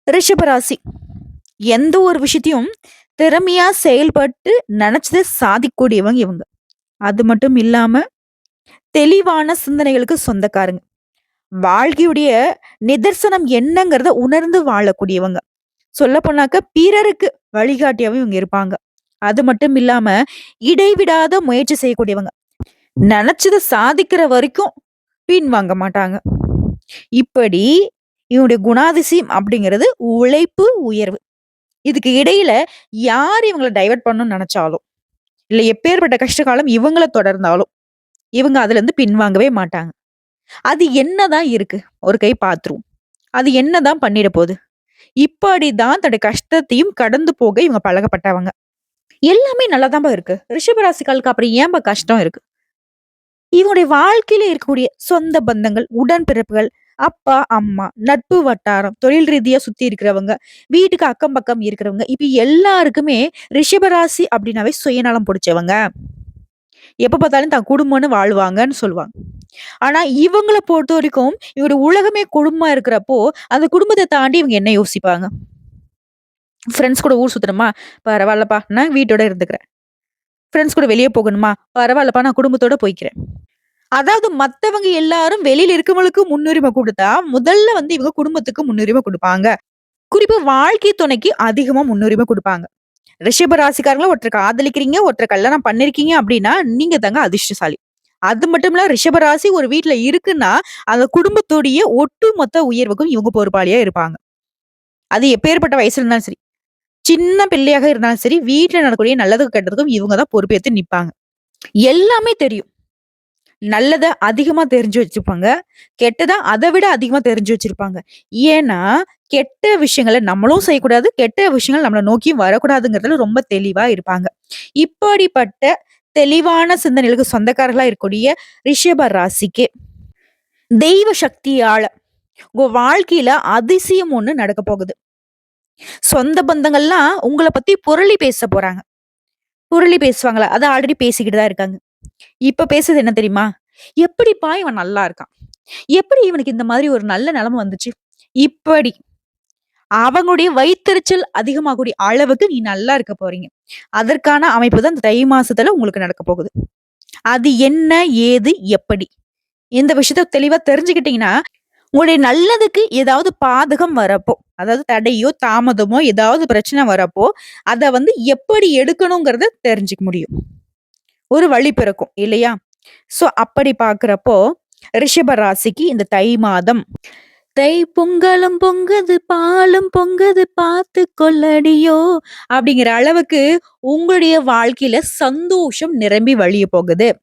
ரிஷபராசி எந்த ஒரு விஷயத்தையும் திறமையா செயல்பட்டு நினைச்சதை சாதிக்கக்கூடியவங்க இவங்க. அது மட்டும் இல்லாம தெளிவான சிந்தனைகளுக்கு சொந்தக்காரங்க. வாழ்க்கையுடைய நிதர்சனம் என்னங்கிறத உணர்ந்து வாழக்கூடியவங்க. சொல்ல போனாக்க பிறருக்கு வழிகாட்டியாவும் இவங்க இருப்பாங்க. அது மட்டும் இல்லாம இடைவிடாத முயற்சி செய்யக்கூடியவங்க. நினைச்சதை சாதிக்கிற வரைக்கும் பின் வாங்க மாட்டாங்க. இப்படி இவனுடைய குணாதிசயம் அப்படிங்கிறது உழைப்பு, உயர்வு. இதுக்கு இடையில யார் இவங்கள டைவர்ட் பண்ணணும்னு நினைச்சாலும், இல்ல எப்பேற்பட்ட கஷ்ட காலம் இவங்கள தொடர்ந்தாலும், இவங்க அதுலருந்து பின்வாங்கவே மாட்டாங்க. அது என்னதான் இருக்கு? ஒரு கை பார்த்துருவோம். அது என்னதான் பண்ணிட போகுது? இப்படிதான் தன்னுடைய கஷ்டத்தையும் கடந்து போக இவங்க பழகப்பட்டவங்க. எல்லாமே நல்லாதான்பா இருக்கு. ரிஷபராசிக்காலுக்கு அப்புறம் ஏன்பா கஷ்டம் இருக்கு? இவங்களுடைய வாழ்க்கையில இருக்கக்கூடிய சொந்த பந்தங்கள், உடன்பிறப்புகள், அப்பா, அம்மா, நட்பு வட்டாரம், தொழில் ரீதியா சுத்தி இருக்கிறவங்க, வீட்டுக்கு அக்கம் பக்கம் இருக்கிறவங்க, இப்ப எல்லாருக்குமே ரிஷபராசி அப்படின்னாவே சுயநலம் புடிச்சவங்க. எப்ப பார்த்தாலும் தான் குடும்பம்னு வாழ்வாங்கன்னு சொல்லுவாங்க. ஆனா இவங்கள பொறுத்தவரைக்கும் இவருடைய உலகமே குடும்பமா இருக்கிறப்போ, அந்த குடும்பத்த தாண்டி இவங்க என்ன யோசிப்பாங்க? ஃப்ரெண்ட்ஸ் கூட ஊர் சுத்தணுமா? பரவால்லப்பா நான் வீட்டோட இருந்துக்கிறேன். ஃப்ரெண்ட்ஸ் கூட வெளிய போகணுமா? பரவால்லப்பா நான் குடும்பத்தோட போய்க்கிறேன். அதாவது மத்தவங்க எல்லாரும் வெளியில இருக்கவங்களுக்கு முன்னுரிமை குடுத்தா, முதல்ல இவங்க குடும்பத்துக்கு முன்னுரிமை குடுப்பாங்க. குறிப்பா வாழ்க்கை துணைக்கு அதிகமா முன்னுரிமை குடுப்பாங்க. ரிஷப ராசிக்காரங்கள ஒருத்தர காதலிக்கிறீங்க, ஒருத்தர கல்யாணம் பண்ணிருக்கீங்க அப்படின்னா, நீங்க தாங்க அதிர்ஷ்டசாலி. அது மட்டும் இல்ல ரிஷப ராசி ஒரு வீட்ல இருக்குன்னா, அந்த குடும்பத்துடைய ஒட்டுமொத்த உயர்வுக்கும் இவங்க பொறுப்பாளியா இருப்பாங்க. அது எப்பேர்ப்பட்ட வயசுல இருந்தாலும் சரி. சின்ன பிள்ளையாக இருந்தாலும் சரி, வீட்ல நடக்கக்கூடிய நல்லதுக்கும் கெட்டதுக்கும் இவங்க தான் பொறுப்பேத்து நிப்பாங்க. எல்லாமே தெரியும். நல்லத அதிகமா தெரிஞ்சு வச்சுப்பாங்க. கெட்டத அத விட அதிகமா தெரிஞ்சு வச்சிருப்பாங்க. ஏன்னா, கெட்ட விஷயங்கள நம்மளும் செய்யக்கூடாது. கெட்ட விஷயங்கள் நம்மள நோக்கியும் வரக்கூடாதுங்கிறதுல ரொம்ப தெளிவா இருப்பாங்க. இப்படிப்பட்ட தெளிவான சிந்தனைகளுக்கு சொந்தக்காரர்களா இருக்கக்கூடிய ரிஷப ராசிக்கு தெய்வ சக்தியால உங்க வாழ்க்கையில அதிசயம் ஒண்ணு நடக்க போகுது. சொந்த பந்தங்கள்லாம் உங்கள பத்தி புரளி பேச போறாங்க. புரளி பேசுவாங்களா? அத ஆல்ரெடி பேசிக்கிட்டு தான் இருக்காங்க. இப்ப பேசுறது என்ன தெரியுமா? எப்படிப்பா இவன் நல்லா இருக்கான்? எப்படி இவனுக்கு இந்த மாதிரி ஒரு நல்ல நிலைமை வந்துச்சு? இப்படி அவங்களுடைய வயித்தெரிச்சல் அதிகமாகக்கூடிய அளவுக்கு நீ நல்லா இருக்க போறீங்க. அதற்கான அமைப்பு தான் இந்த தை மாசத்துல உங்களுக்கு நடக்க போகுது. அது என்ன? ஏது? எப்படி? இந்த விஷயத்த தெளிவா தெரிஞ்சுக்கிட்டீங்கன்னா, உங்களுடைய நல்லதுக்கு ஏதாவது பாதகம் வரப்போ, அதாவது தடையோ, தாமதமோ ஏதாவது பிரச்சனை வரப்போ, அத எப்படி எடுக்கணுங்கிறத தெரிஞ்சுக்க முடியும். ஒரு வழி பிறக்கும் இல்லையா? சோ அப்படி பார்க்கிறப்போ, ரிஷப ராசிக்கு இந்த தை மாதம் தை பொங்கலும் பொங்குது பாலும் பொங்குது பார்த்து கொள்ளடியோ அப்படிங்கிற அளவுக்கு உங்களுடைய வாழ்க்கையில சந்தோஷம் நிரம்பி வழிய போகுது.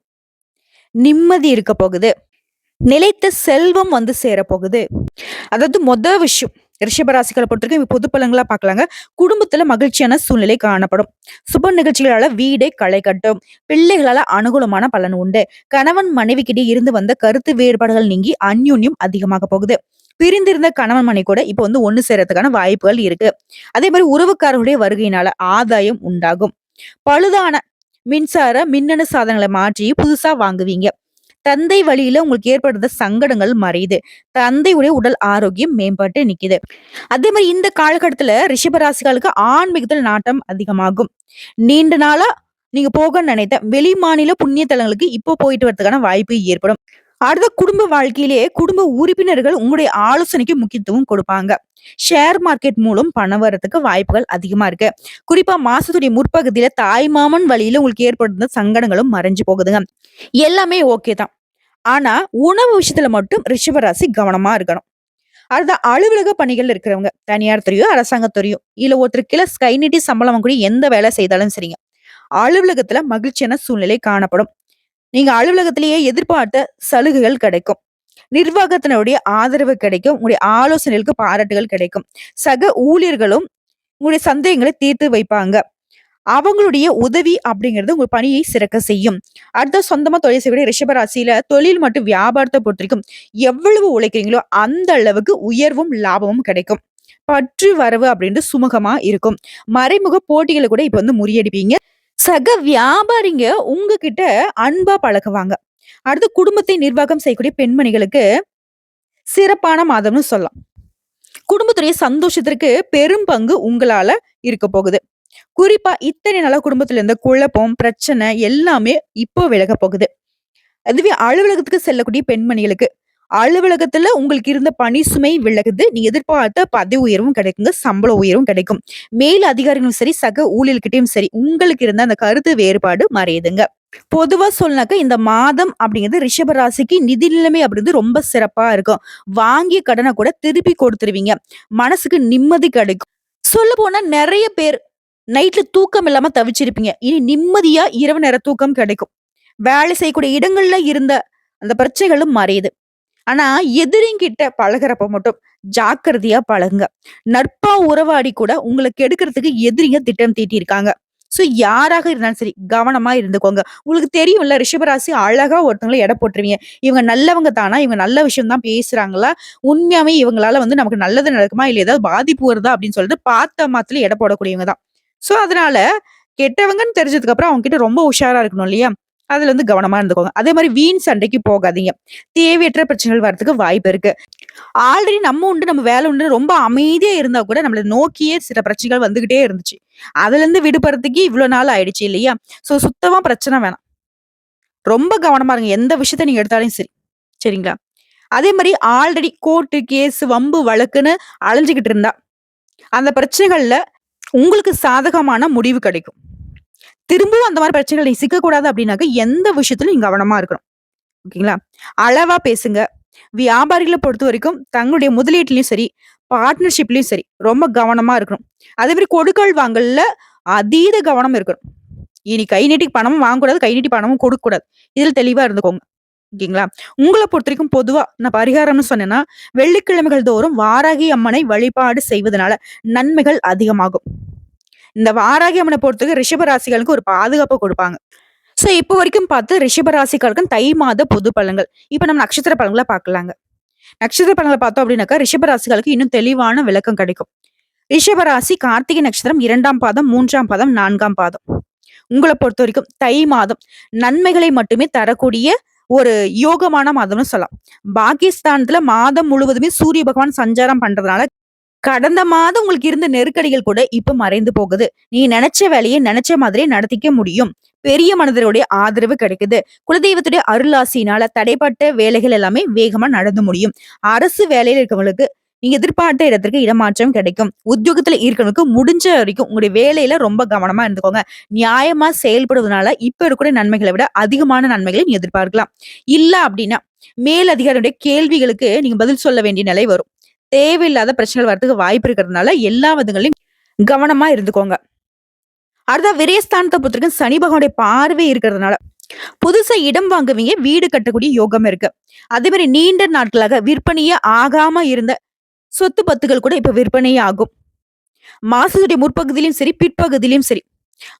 நிம்மதி இருக்க போகுது. நிலைத்த செல்வம் சேர போகுது. அதாவது விஷயம் ரிஷபராசிகளை பொறுத்தவரைக்கும் பொது பலன்களா பார்க்கலாங்க. குடும்பத்துல மகிழ்ச்சியான சூழ்நிலை காணப்படும். சுப நிகழ்ச்சிகளால வீடே களை கட்டும். பிள்ளைகளால அனுகூலமான பலன் உண்டு. கணவன் மனைவிக்கிட்டே இருந்து வந்த கருத்து வேறுபாடுகள் நீங்கி அந்யோன்யம் அதிகமாக போகுது. பிரிந்திருந்த கணவன் மனைவி கூட இப்ப ஒண்ணு சேரத்துக்கான வாய்ப்புகள் இருக்கு. அதே மாதிரி உறவுக்காரர்களுடைய வருகையினால ஆதாயம் உண்டாகும். பழுதான மின்சார மின்னணு சாதனங்களை மாற்றி புதுசா வாங்குவீங்க. தந்தை வழியில உங்களுக்கு ஏற்படுத்த சங்கடங்கள் மறையுது. தந்தையுடைய உடல் ஆரோக்கியம் மேம்பட்டு நிக்குது. அதே மாதிரி இந்த காலகட்டத்துல ரிஷபராசிகளுக்கு ஆன்மீகத்தில் நாட்டம் அதிகமாகும். நீண்ட நாளா நீங்க போக நினைத்த வெளி மாநில புண்ணிய தலங்களுக்கு இப்போ போயிட்டு வரதுக்கான வாய்ப்பு ஏற்படும். அடுத்த குடும்ப வாழ்க்கையிலேயே குடும்ப உறுப்பினர்கள் உங்களுடைய ஆலோசனைக்கு முக்கியத்துவம் கொடுப்பாங்க. ஷேர் மார்க்கெட் மூலம் பணம் வரதுக்கு வாய்ப்புகள் அதிகமா இருக்கு. குறிப்பா மாசத்துடைய முற்பகுதியில தாய் மாமன் வழியில உங்களுக்கு ஏற்படுத்த சங்கடங்களும் மறைஞ்சு போகுதுங்க. எல்லாமே ஓகே தான். ஆனா உணவு விஷயத்துல மட்டும் ரிஷபராசி கவனமா இருக்கணும். அடுத்த அலுவலக பணிகள் இருக்கிறவங்க தனியார் துறையோ அரசாங்கத்துறையோ இல்ல ஒருத்தர் கீழே ஸ்கை நீட்டி சம்பளம் கூட எந்த வேலை செய்தாலும் சரிங்க. அலுவலகத்துல மகிழ்ச்சியான சூழ்நிலை காணப்படும். நீங்க அலுவலகத்திலேயே எதிர்பார்த்த சலுகைகள் கிடைக்கும். நிர்வாகத்தினுடைய ஆதரவு கிடைக்கும். உங்களுடைய ஆலோசனைகளுக்கு பாராட்டுகள் கிடைக்கும். சக ஊழியர்களும் உங்களுடைய சந்தேகங்களை தீர்த்து வைப்பாங்க. அவங்களுடைய உதவி அப்படிங்கிறது உங்க பணியை சிறக்க செய்யும். அடுத்த சொந்தமா தொழில் செய்யக்கூடிய ரிஷபராசியில தொழில் மற்றும் வியாபாரத்தை பொறுத்திருக்கும் எவ்வளவு உழைக்கிறீங்களோ அந்த அளவுக்கு உயர்வும் லாபமும் கிடைக்கும். பற்று வரவு அப்படின்றது சுமூகமா இருக்கும். மறைமுக போட்டிகளை கூட இப்ப முறியடிப்பீங்க. சக வியாபாரிங்க உங்ககிட்ட அன்பா பழகுவாங்க. அடுத்து குடும்பத்தை நிர்வாகம் செய்யக்கூடிய பெண்மணிகளுக்கு சிறப்பான மாதம்னு சொல்லலாம். குடும்பத்துடைய சந்தோஷத்திற்கு பெரும் பங்கு உங்களால இருக்க போகுது. குறிப்பா இத்தனை நாளா குடும்பத்துல இருந்த குழப்பம், பிரச்சனை எல்லாமே இப்போ விலகப் போகுது. அதுவே அலுவலகத்துக்கு செல்லக்கூடிய பெண்மணிகளுக்கு, அலுவலகத்துல உங்களுக்கு இருந்த பணி சுமை விலகுது. நீங்க எதிர்பார்த்த பதவி உயர்வும் கிடைக்குங்க. சம்பள உயர்வும் கிடைக்கும். மேல் அதிகாரிகளும் சரி, சக ஊழியர்கிட்டயும் சரி, உங்களுக்கு இருந்த அந்த கருத்து வேறுபாடு மறையுதுங்க. பொதுவா சொல்லனாக்க இந்த மாதம் அப்படிங்கிறது ரிஷப ராசிக்கு நிதி நிலைமை அப்படிங்கிறது ரொம்ப சிறப்பா இருக்கும். வாங்கிய கடன கூட திருப்பி கொடுத்துருவீங்க. மனசுக்கு நிம்மதி கிடைக்கும். சொல்லப்போனா நெறைய பேர் நைட்ல தூக்கம் இல்லாம தவிச்சிருப்பீங்க. இனி நிம்மதியா இரவு நேர தூக்கம் கிடைக்கும். வேலை செய்யக்கூடிய இடங்கள்ல இருந்த அந்த பிரச்சனைகளும் மறையுது. ஆனா எதிரிங்கிட்ட பழகுறப்ப மட்டும் ஜாக்கிரதையா பழகுங்க. நட்பா உறவாடி கூட உங்கள கெடுக்கிறதுக்கு எதிரிங்க திட்டம் தீட்டியிருக்காங்க. சோ யாராக இருந்தாலும் சரி கவனமா இருந்துக்கோங்க. உங்களுக்கு தெரியும்ல ரிஷபராசி அழகா ஒருத்தவங்கள எடை போட்டுருவீங்க. இவங்க நல்லவங்க தானா? இவங்க நல்ல விஷயம் தான் பேசுறாங்களா? உண்மையாவே இவங்களால நமக்கு நல்லது நடக்குமா? இல்ல ஏதாவது பாதிப்பு வருதா? அப்படின்னு சொல்லிட்டு பார்த்த மாத்திரம் எடை போடக்கூடியவங்க தான். சோ அதனால கெட்டவங்கன்னு தெரிஞ்சதுக்கு அப்புறம் அவங்க கிட்ட ரொம்ப உஷாரா இருக்கணும் இல்லையா? அதுல கவனமா இருந்துக்கோங்க. அதே மாரி வீண் சண்டைக்கு போகாதீங்க. தேவையற்ற பிரச்சனைகள் வரதுக்கு வாய்ப்பு இருக்கு. ஆல்ரெடி நம்ம உண்டு, நம்ம வேலை உண்டு ரொம்ப அமைதியா இருந்தா கூட நம்மள நோக்கியே சில பிரச்சனைகள் வந்துகிட்டே இருந்துச்சு. அதுலருந்து விடுபடுறதுக்கு இவ்ளோ நாள் ஆயிடுச்சு இல்லையா? சுத்தமா பிரச்சனை வேணாம். ரொம்ப கவனமா இருங்க. எந்த விஷயத்த நீங்க எடுத்தாலும் சரி. சரிங்களா? அதே மாரி ஆல்ரெடி கோர்ட்டு, கேஸ், வம்பு, வழக்குன்னு அலைஞ்சுகிட்டு இருந்தா, அந்த பிரச்சனைகள்ல உங்களுக்கு சாதகமான முடிவு கிடைக்கும். திரும்பவும் அந்த மாரி பிரச்சனைகள் நீ சிக்கக்கூடாது அப்டின்னாக்க, எந்த விஷயத்திலும் நீங்க கவனமா இருக்கணும். ஓகேங்களா? அளவா பேசுங்க. வியாபாரிகள பொறுத்தவரைக்கும் தங்களுடைய முதலீட்லயும் சரி, பார்ட்னர்ஷிப்லயும் சரி, ரொம்ப கவனமா இருக்கணும். அதே மாரி கொடுக்கல் வாங்கல்ல அதீத கவனம் இருக்கணும். இனி கை நீட்டி பணமும் வாங்கக்கூடாது, கை நீட்டி பணமும் கொடுக்கக்கூடாது. இதுல தெளிவா இருந்துக்கோங்க. ஓகேங்களா? உங்கள பொறுத்தவரைக்கும் பொதுவா நான் பரிகாரம்னு சொன்னேன்னா, வெள்ளிக்கிழமைகள் தோறும் வாராகி அம்மனை வழிபாடு செய்வதனால நன்மைகள் அதிகமாகும். இந்த வாராகி அம்மன பொறுத்தவரைக்கும் ரிஷப ராசிகளுக்கு ஒரு பாதுகாப்ப குடுப்பாங்க. இப்போ வரைக்கும் பார்த்து ரிஷப ராசிக்காரர்கள் தை மாத பொது பலன்கள். இப்ப நம்ம நட்சத்திர பலன்கள பார்க்கலாங்க. நட்சத்திர பலன்கள பார்த்தோம் அப்படின்னாக்கா, ரிஷப ராசிகளுக்கு இன்னும் தெளிவான விளக்கம் கிடைக்கும். ரிஷப ராசி கார்த்திகை நட்சத்திரம் 2ஆம் பாதம், 3ஆம் பாதம், 4ஆம் பாதம். உங்கள பொறுத்தவரைக்கும் தை மாதம் நன்மைகளை மட்டுமே தரக்கூடிய ஒரு யோகமான மாதம்னு சொல்லலாம். பாகிஸ்தானத்துல மாதம் முழுவதுமே சூரிய பகவான் சஞ்சாரம் பண்றதுனால கடந்த மாதம் உங்களுக்கு இருந்த நெருக்கடிகள் கூட இப்ப மறைந்து போகுது. நீங்க நெனச்ச வேலைய நெனச்ச மாதிரியே நடத்திக்க முடியும். பெரிய மனிதருடைய ஆதரவு கிடைக்குது. குலதெய்வத்துடைய அருளாசினால தடைப்பட்ட வேலைகள் எல்லாமே வேகமா நடந்து முடியும். அரசு வேலையில இருக்கவங்களுக்கு நீங்க எதிர்பார்த்த இடத்திற்கு இடமாற்றம் கிடைக்கும். உத்தியோகத்துல இருக்கவங்களுக்கு முடிஞ்ச வரைக்கும் உங்களுடைய வேலையில ரொம்ப கவனமா இருந்துக்கோங்க. நியாயமா செயல்படுவதனால இப்ப இருக்கக்கூடிய நன்மைகளை விட அதிகமான நன்மைகளை நீங்க எதிர்பார்க்கலாம். இல்ல அப்படின்னா மேல் அதிகாரியுடைய கேள்விகளுக்கு நீங்க பதில் சொல்ல வேண்டிய நிலை வரும். தேவையில்லாத பிரச்சனைகள் வரதுக்கு வாய்ப்பு இருக்கிறதுனால எல்லா விதங்களையும் கவனமா இருந்துக்கோங்க. அடுத்தா விரயஸ்தானத்தை பொறுத்தவரைக்கும் சனி பகவானுடைய பார்வை இருக்கிறதுனால புதுசா இடம் வாங்குவீங்க, வீடு கட்டக்கூடிய யோகம் இருக்கு. அதே மாதிரி நீண்ட நாட்களாக விற்பனையே ஆகாம இருந்த சொத்து பத்துகள் கூட இப்ப விற்பனையே ஆகும். மாசத்துடைய முற்பகுதியிலும் சரி, பிற்பகுதியிலும் சரி,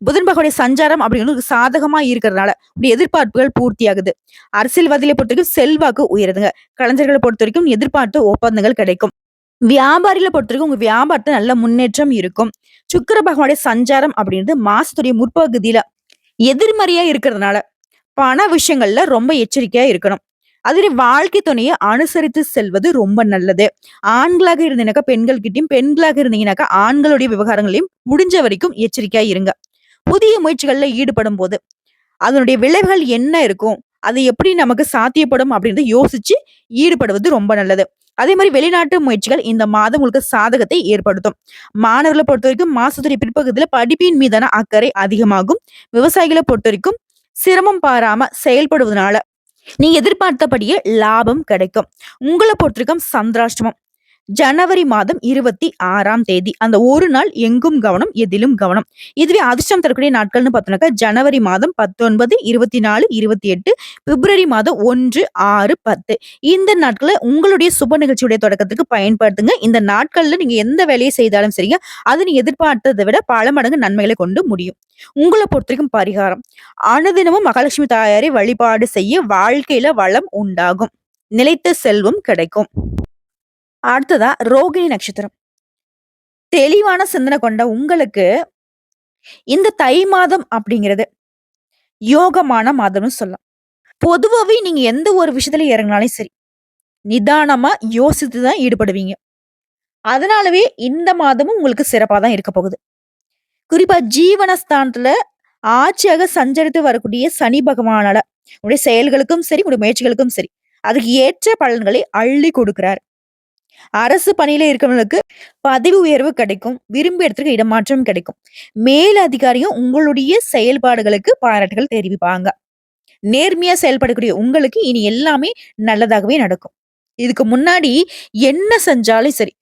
புதன் பகவானுடைய சஞ்சாரம் அப்படிங்கிறது சாதகமா இருக்கிறதுனால உடைய எதிர்பார்ப்புகள் பூர்த்தியாகுது. அரசியல்வாதிகளை பொறுத்த வரைக்கும் செல்வாக்கு உயருதுங்க. கலைஞர்களை பொறுத்த வரைக்கும் எதிர்பார்த்த ஒப்பந்தங்கள் கிடைக்கும். வியாபாரிகளை பொறுத்த வரைக்கும் உங்க வியாபாரத்துல நல்ல முன்னேற்றம் இருக்கும். சுக்கிர பகவானுடைய சஞ்சாரம் அப்படின்றது மாசத்துடைய முற்பகுதியில எதிர்மறையா இருக்கிறதுனால பண விஷயங்கள்ல ரொம்ப எச்சரிக்கையா இருக்கணும். அதுவே வாழ்க்கை துணையை அனுசரித்து செல்வது ரொம்ப நல்லது. ஆண்களாக இருந்தீங்கன்னாக்கா பெண்கள் கிட்டயும், பெண்களாக இருந்தீங்கன்னாக்கா ஆண்களுடைய விவகாரங்களையும் முடிஞ்ச வரைக்கும் எச்சரிக்கையா இருங்க. புதிய முயற்சிகள்ல ஈடுபடும் போது அதனுடைய விளைவுகள் என்ன இருக்கும்? அது எப்படி நமக்கு சாத்தியப்படும் அப்படின்றத யோசிச்சு ஈடுபடுவது ரொம்ப நல்லது. அதே மாதிரி வெளிநாட்டு முயற்சிகள் இந்த மாதம் உங்களுக்கு சாதகத்தை ஏற்படுத்தும். மாணவர்களை பொறுத்த வரைக்கும் மாசத்துடைய பிற்பகுதியில படிப்பின் மீதான அக்கறை அதிகமாகும். விவசாயிகளை பொறுத்த வரைக்கும் சிரமம் பாராம செயல்படுவதனால நீங்க எதிர்பார்த்தபடியே லாபம் கிடைக்கும். உங்களை பொறுத்த வரைக்கும் சந்திராஷ்டமம் ஜனவரி மாதம் 26ஆம் தேதி. அந்த ஒரு நாள் எங்கும் கவனம், எதிலும் கவனம். இதுவே அதிர்ஷ்டம் தரக்கூடிய நாட்கள்னு பார்த்தோம்னாக்கா ஜனவரி மாதம் 19, 24, 28, பிப்ரவரி மாதம் 1, 6, 10. இந்த நாட்கள உங்களுடைய சுப நிகழ்ச்சியுடைய தொடக்கத்துக்கு பயன்படுத்துங்க. இந்த நாட்கள்ல நீங்க எந்த வேலையை செய்தாலும் சரிங்க, அது நீங்க எதிர்பார்த்ததை விட பல மடங்கு நன்மைகளை கொண்டு முடியும். உங்களை பொறுத்தவரைக்கும் பரிகாரம். அனுதினமும் மகாலட்சுமி தாயாரை வழிபாடு செய்ய வாழ்க்கையில வளம் உண்டாகும். நிலைத்த செல்வம் கிடைக்கும். அடுத்ததா ரோகிணி நட்சத்திரம். தெளிவான சிந்தனை கொண்ட உங்களுக்கு இந்த தை மாதம் அப்படிங்கிறது யோகமான மாதம்னு சொல்லலாம். பொதுவாவே நீங்க எந்த ஒரு விஷயத்துல இறங்கினாலும் சரி, நிதானமா யோசித்து தான் ஈடுபடுவீங்க. அதனாலவே இந்த மாதமும் உங்களுக்கு சிறப்பா தான் இருக்க போகுது. குறிப்பா ஜீவனஸ்தானத்துல ஆட்சியாக சஞ்சரித்து வரக்கூடிய சனி பகவானால உங்களுடைய செயல்களுக்கும் சரி, உங்களுடைய முயற்சிகளுக்கும் சரி, அதுக்கு ஏற்ற பலன்களை அள்ளி கொடுக்கிறார். அரசு பணியில இருக்கிறவங்களுக்கு பதவி உயர்வு கிடைக்கும். விரும்பிய இடத்துக்கு இடமாற்றம் கிடைக்கும். மேல் அதிகாரியும் உங்களுடைய செயல்பாடுகளுக்கு பாராட்டுகள் தெரிவிப்பாங்க. நேர்மையா செயல்படக்கூடிய உங்களுக்கு இனி எல்லாமே நல்லதாகவே நடக்கும். இதுக்கு முன்னாடி என்ன செஞ்சாலும் சரி,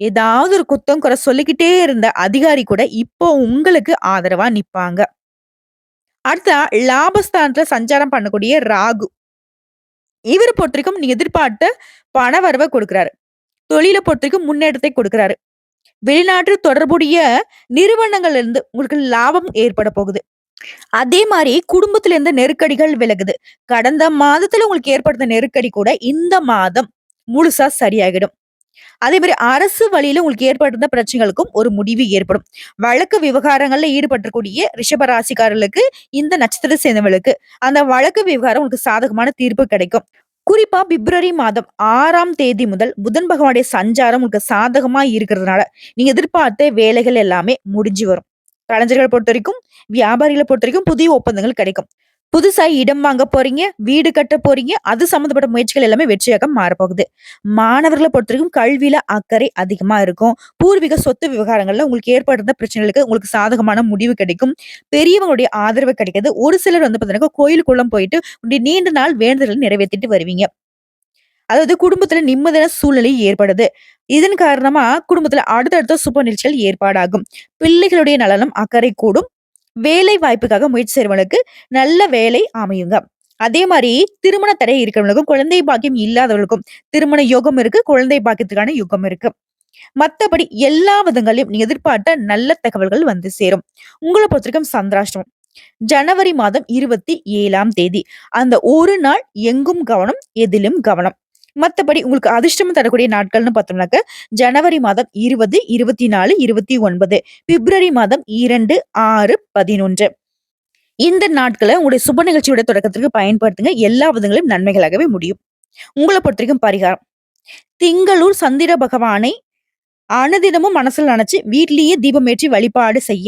ஏதாவது ஒரு குத்தம், குறை சொல்லிக்கிட்டே இருந்த அதிகாரி கூட இப்போ உங்களுக்கு ஆதரவா நிப்பாங்க. அடுத்ததா லாபஸ்தானத்துல சஞ்சாரம் பண்ணக்கூடிய ராகு. இவர பொறுத்தவரைக்கும் நீங்க எதிர்பார்த்த பண வரவ கொடுக்கிறாரு. தொழில பொறுத்தவரைக்கும் முன்னேற்றத்தை கொடுக்கிறாரு. வெளிநாட்டு தொடர்புடைய நிறுவனங்கள்ல இருந்து உங்களுக்கு லாபம் ஏற்பட போகுது. அதே மாரி குடும்பத்துல இருந்த நெருக்கடிகள் விலகுது. கடந்த மாதத்துல உங்களுக்கு ஏற்படுத்த நெருக்கடி கூட இந்த மாதம் முழுசா சரியாகிடும். அதே மாரி அரசு வழியில உங்களுக்கு ஏற்பட்டிருந்த பிரச்சனைகளுக்கும் ஒரு முடிவு ஏற்படும். வழக்கு விவகாரங்கள்ல ஈடுபட்டிருக்கூடிய ரிஷப ராசிக்காரர்களுக்கு, இந்த நட்சத்திரத்தை சேர்ந்தவர்களுக்கு அந்த வழக்கு விவகாரம் உங்களுக்கு சாதகமான தீர்ப்பு கிடைக்கும். குறிப்பா பிப்ரவரி மாதம் 6ஆம் தேதி முதல் புதன் பகவானுடைய சஞ்சாரம் உங்களுக்கு சாதகமா இருக்கிறதுனால, நீங்க எதிர்பார்த்த வேலைகள் எல்லாமே முடிஞ்சு வரும். கலைஞர்கள பொறுத்தவரைக்கும், வியாபாரிகள பொறுத்தவரைக்கும் புதிய ஒப்பந்தங்கள் கிடைக்கும். புதுசா இடம் வாங்க போறீங்க, வீடு கட்ட போறீங்க. அது சம்மந்தப்பட்ட முயற்சிகள் எல்லாமே வெற்றியாக மாறப்போகுது. மாணவர்கள பொறுத்தவரைக்கும் கல்வியில அக்கறை அதிகமா இருக்கும். பூர்வீக சொத்து விவகாரங்கள்ல உங்களுக்கு ஏற்பட்டிருந்த பிரச்சனைகளுக்கு உங்களுக்கு சாதகமான முடிவு கிடைக்கும். பெரியவங்களுடைய ஆதரவு கிடைக்குது. ஒரு சிலர் வந்து பார்த்தீங்கன்னா, கோயிலுக்குள்ள போயிட்டு உங்களுடைய நீண்ட நாள் வேண்டுதல நிறைவேத்திட்டு வருவீங்க. அதாவது குடும்பத்துல நிம்மதியான சூழ்நிலை ஏற்படுது. இதன் காரணமா குடும்பத்துல அடுத்தடுத்த சுப நிகழ்ச்சிகள் ஏற்பாடாகும். பிள்ளைகளுடைய நலனும் அக்கறை கூடும். வேலை வாய்ப்புக்காக முயற்சி செய்றவங்களுக்கு நல்ல வேலை அமையுங்க. அதே மாரி திருமண தடை இருக்கிறவங்களுக்கும், குழந்தை பாக்கியம் இல்லாதவர்களுக்கும் திருமண யோகம் இருக்கு. குழந்தை பாக்கியத்துக்கான யுகம் இருக்கு. மத்தபடி எல்லா விதங்களையும் நீங்க எதிர்பார்த்த நல்ல தகவல்கள் வந்து சேரும். உங்கள பொறுத்தவரைக்கும் சந்திராஷ்டமம். ஜனவரி மாதம் 27ஆம் தேதி. அந்த ஒரு நாள் எங்கும் கவனம், எதிலும் கவனம். மத்தபடி உங்களுக்கு அதிர்ஷ்டம் தரக்கூடிய நாட்கள்னு பார்த்தோம்னாக்க, ஜனவரி மாதம் 20, 24, 29, பிப்ரவரி மாதம் 2, 6, 11. இந்த நாட்கள உங்களுடைய சுப நிகழ்ச்சியோட தொடக்கத்திற்கு பயன்படுத்துங்க. எல்லா விதங்களிலும் நன்மைகளாகவே முடியும். உங்கள பொறுத்தவரைக்கும் பரிகாரம். திங்களூர் சந்திர பகவானை அனுதினமும் மனசுல நெனச்சு வீட்லயே தீபமேற்றி வழிபாடு செய்ய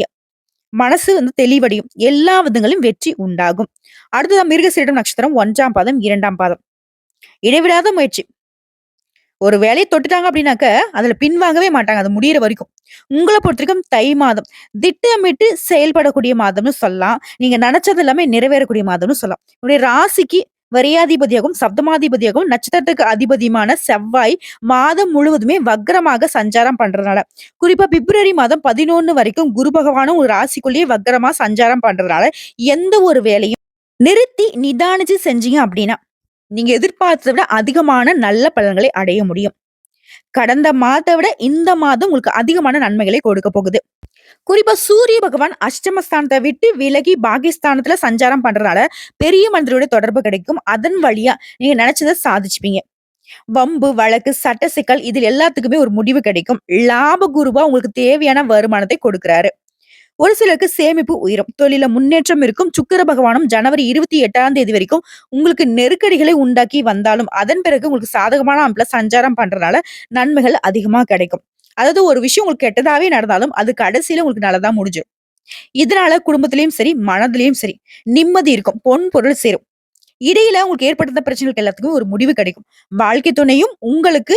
மனசு வந்து தெளிவடையும். எல்லா விதங்களிலும் வெற்றி உண்டாகும். அடுத்ததா மிருகசீரிடம் நட்சத்திரம் 1ஆம் பாதம், 2ஆம் பாதம். இடைவிடாத முயற்சி. ஒரு வேலைய தொட்டுட்டாங்க அப்படின்னாக்க, அதுல பின்வாங்கவே மாட்டாங்க. அது முடியிற வரைக்கும். உங்கள பொறுத்தவரைக்கும் தை மாதம். திட்டமிட்டு செயல்படக்கூடிய மாதம்னு சொல்லலாம். நீங்க நெனச்சது எல்லாமே நிறைவேறக்கூடிய மாதம்னு சொல்லலாம். உங்களுடைய ராசிக்கு விரையாதிபதியாகவும், சப்தமாதிபதியாகவும், நட்சத்திரத்துக்கு அதிபதியுமான செவ்வாய் மாதம் முழுவதுமே வக்ரமாக சஞ்சாரம் பண்றதுனால, குறிப்பா பிப்ரவரி மாதம் 11 வரைக்கும் குரு பகவானும் ஒரு ராசிக்குள்ளேயே வக்ரமா சஞ்சாரம் பண்றதுனால, எந்த ஒரு வேலையும் நிறுத்தி நிதானிச்சு செஞ்சீங்க அப்படின்னா, நீங்க எதிர்பார்த்தத விட அதிகமான நல்ல பலன்களை அடைய முடியும். கடந்த மாதத்த விட இந்த மாதம் உங்களுக்கு அதிகமான நன்மைகளை கொடுக்க போகுது. குறிப்பா சூரிய பகவான் அஷ்டமஸ்தானத்த விட்டு விலகி பாகிஸ்தானத்துல சஞ்சாரம் பண்றதுனால பெரிய மனிதரோட தொடர்பு கிடைக்கும். அதன் வழியா நீங்க நினைச்சத சாதிச்சுப்பீங்க. வம்பு, வழக்கு, சட்ட சிக்கல் இதில் எல்லாத்துக்குமே ஒரு முடிவு கிடைக்கும். லாப குருவா உங்களுக்கு தேவையான வருமானத்தை கொடுக்கிறாரு. ஒரு சிலருக்கு சேமிப்பு உயரும். தொழில முன்னேற்றம் இருக்கும். சுக்கிர பகவானும் ஜனவரி 28ஆம் தேதி வரைக்கும் உங்களுக்கு நெருக்கடிகளை உண்டாக்கி வந்தாலும், அதன் பிறகு உங்களுக்கு சாதகமான அமைப்புல சஞ்சாரம் பண்றதுனால நன்மைகள் அதிகமா கிடைக்கும். அதாவது ஒரு விஷயம் உங்களுக்கு கெட்டதாவே நடந்தாலும், அது கடைசியில உங்களுக்கு நல்லதா முடிஞ்சிரும். இதனால குடும்பத்திலயும் சரி, மனதிலயும் சரி நிம்மதி இருக்கும். பொன் பொருள் சேரும். இடையில உங்களுக்கு ஏற்பட்ட பிரச்சனைகளுக்கு எல்லாத்துக்கும் ஒரு முடிவு கிடைக்கும். வாழ்க்கை துணையும் உங்களுக்கு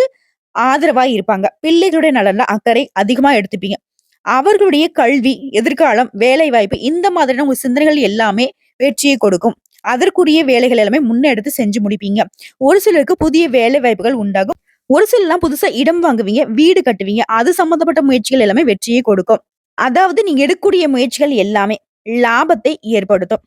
ஆதரவா இருப்பாங்க. பிள்ளைகளுடைய நலன்ல அக்கறை அதிகமா எடுத்துப்பீங்க. அவர்களுடைய கல்வி, எதிர்காலம், வேலைவாய்ப்பு இந்த மாதிரியான உங்க சிந்தனைகள் எல்லாமே வெற்றியை கொடுக்கும். அதற்குரிய வேலைகள் எல்லாமே முன்னெடுத்து செஞ்சு முடிப்பீங்க. ஒரு சிலருக்கு புதிய வேலை வாய்ப்புகள் உண்டாகும். ஒரு சிலர்லாம் புதுசா இடம் வாங்குவீங்க, வீடு கட்டுவீங்க. அது சம்பந்தப்பட்ட முயற்சிகள் எல்லாமே வெற்றியை கொடுக்கும். அதாவது நீங்க எடுக்கக்கூடிய முயற்சிகள் எல்லாமே லாபத்தை ஏற்படுத்தும்.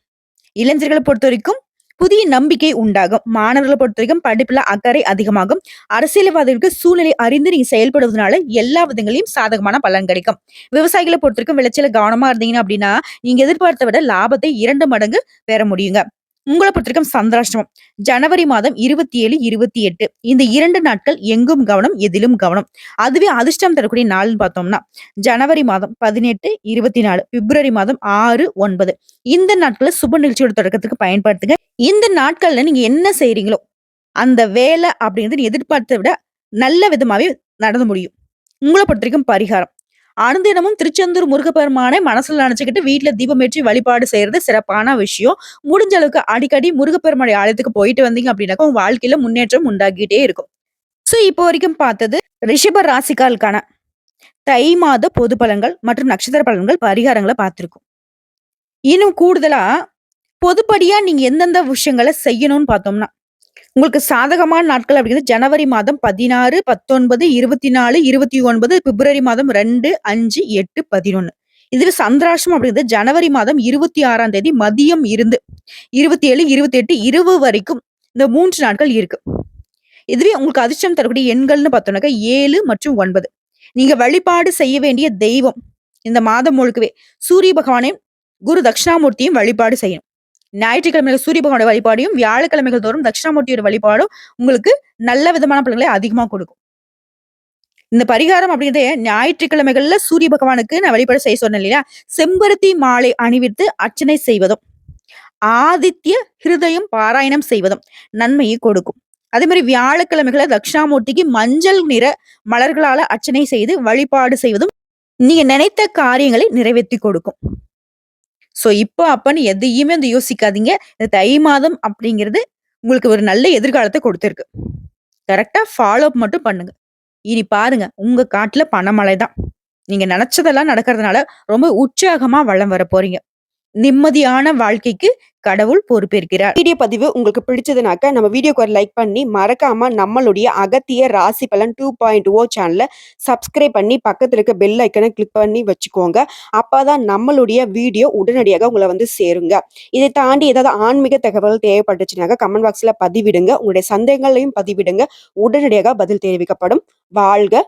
இளைஞர்களை பொறுத்தவரைக்கும் புதிய நம்பிக்கை உண்டாகும். மாணவர்களை பொறுத்தவரைக்கும் படிப்புல அக்கறை அதிகமாகும். அரசியல்வாதிகளுக்கு சூழ்நிலை அறிந்து நீங்க செயல்படுவதனால எல்லா விதங்களையும் சாதகமான பலன் கிடைக்கும். விவசாயிகளை பொறுத்தவரைக்கும் விளைச்சல கவனமா இருந்தீங்க அப்படின்னா, நீங்க எதிர்பார்த்த விட லாபத்தை 2 மடங்கு பெற முடியுங்க. உங்கள பொறுத்தவரைக்கும் சந்திராஷ்டமம். ஜனவரி மாதம் 27, 28 இந்த 2 நாட்கள் எங்கும் கவனம், எதிலும் கவனம். அதுவே அதிர்ஷ்டம் தரக்கூடிய நாள்னு பார்த்தோம்னா, ஜனவரி மாதம் 18, 24, பிப்ரவரி மாதம் 6, 9 இந்த நாட்கள சுப நிகழ்ச்சியோட தொடக்கத்துக்கு பயன்படுத்துங்க. இந்த நாட்கள்ல நீங்க என்ன செய்றீங்களோ, அந்த வேலை அப்படிங்கிறது நீ எதிர்பார்த்தத விட நல்ல விதமாவே நடந்து முடியும். உங்கள பொறுத்தவரைக்கும் பரிகாரம். அனுதினமும் திருச்செந்தூர் முருகப்பெருமானை மனசுல நெனச்சுக்கிட்டு வீட்ல தீபமேற்றி வழிபாடு செய்றது சிறப்பான விஷயம். முடிஞ்ச அளவுக்கு அடிக்கடி முருகப்பெருமானுடைய ஆலயத்துக்கு போயிட்டு வந்தீங்க அப்டின்னாக்கா, உங்க வாழ்க்கையில முன்னேற்றம் உண்டாகிட்டே இருக்கும். இப்போ வரைக்கும் பார்த்தது ரிஷப ராசிக்காலுக்கான தை மாத பொது பலன்கள் மற்றும் நட்சத்திர பலன்கள், பரிகாரங்கள பார்த்திருக்கோம். இன்னும் கூடுதலா பொதுப்படியா நீங்க எந்தெந்த விஷயங்கள செய்யணும்னு பார்த்தோம்னா, உங்களுக்கு சாதகமான நாட்கள் அப்படிங்கிறது ஜனவரி மாதம் 16, 19, 24, 29, பிப்ரவரி மாதம் 2, 5, 8, 11. இதுவே சந்திராஷ்டமம் அப்படிங்கிறது ஜனவரி மாதம் 26ஆம் தேதி மதியம் இருந்து 27, 28 இரவு வரைக்கும் இந்த 3 நாட்கள் இருக்கு. இதுவே உங்களுக்கு அதிர்ஷ்டம் தரக்கூடிய எண்கள்னு பார்த்தோம்னாக்கா 7 மற்றும் 9. நீங்க வழிபாடு செய்ய வேண்டிய தெய்வம் இந்த மாதம் முழுக்கவே சூரிய பகவானையும், குரு தட்சிணாமூர்த்தியும் வழிபாடு செய்யணும். ஞாயிற்றுக்கிழமைகள் சூரிய பகவானுடைய வழிபாடையும், வியாழக்கிழமைகள் தோறும் தட்சிணாமூர்த்தியோட வழிபாடும் உங்களுக்கு நல்ல விதமான பலன்களை அதிகமா கொடுக்கும். இந்த பரிகாரம் அப்படிங்கிறதே ஞாயிற்றுக்கிழமைகள்ல சூரிய பகவானுக்கு நான் வழிபாடு செய்ய சொன்னேன் இல்லையா? செம்பருத்தி மாலை அணிவித்து அர்ச்சனை செய்வதும், ஆதித்ய ஹிருதயம் பாராயணம் செய்வதும் நன்மையை கொடுக்கும். அதே மாதிரி வியாழக்கிழமைகளை தட்சிணாமூர்த்திக்கு மஞ்சள் நிற மலர்களால அர்ச்சனை செய்து வழிபாடு செய்வதும் நீங்க நினைத்த காரியங்களை நிறைவேற்றி கொடுக்கும். இப்போ அப்பன்னு எதையுமே வந்து யோசிக்காதீங்க. இந்த தை மாதம் அப்படிங்கிறது உங்களுக்கு ஒரு நல்ல எதிர்காலத்த கொடுத்திருக்கு. கரெக்ட்டா ஃபாலோ அப் மட்டும் பண்ணுங்க. இனி பாருங்க, உங்க காட்டுல பணமழை தான். நீங்க நெனச்சதெல்லாம் நடக்கிறதுனால ரொம்ப உற்சாகமா வலம் வரப் போறீங்க. நிம்மதியான வாழ்க்கைக்கு கடவுள் பொறுப்பேற்கிறார். வீடியோ பதிவு உங்களுக்கு பிடிச்சதுனாக்க நம்ம வீடியோக்கு ஒரு லைக் பண்ணி மறக்காம நம்மளுடைய அகத்திய ராசி பலன் 2.0 சேனலை சப்ஸ்கிரைப் பண்ணி பக்கத்துல இருக்க பெல் ஐக்கனை கிளிக் பண்ணி வச்சுக்கோங்க. அப்பதான் நம்மளுடைய வீடியோ உடனடியாக உங்களை வந்து சேருங்க. இதை தாண்டி ஏதாவது ஆன்மீக தகவல் தேவைப்பட்டுச்சுனாக்க கமெண்ட் பாக்ஸ்ல பதிவிடுங்க. உங்களுடைய சந்தேகங்களையும் பதிவிடுங்க. உடனடியாக பதில் தெரிவிக்கப்படும். வாழ்க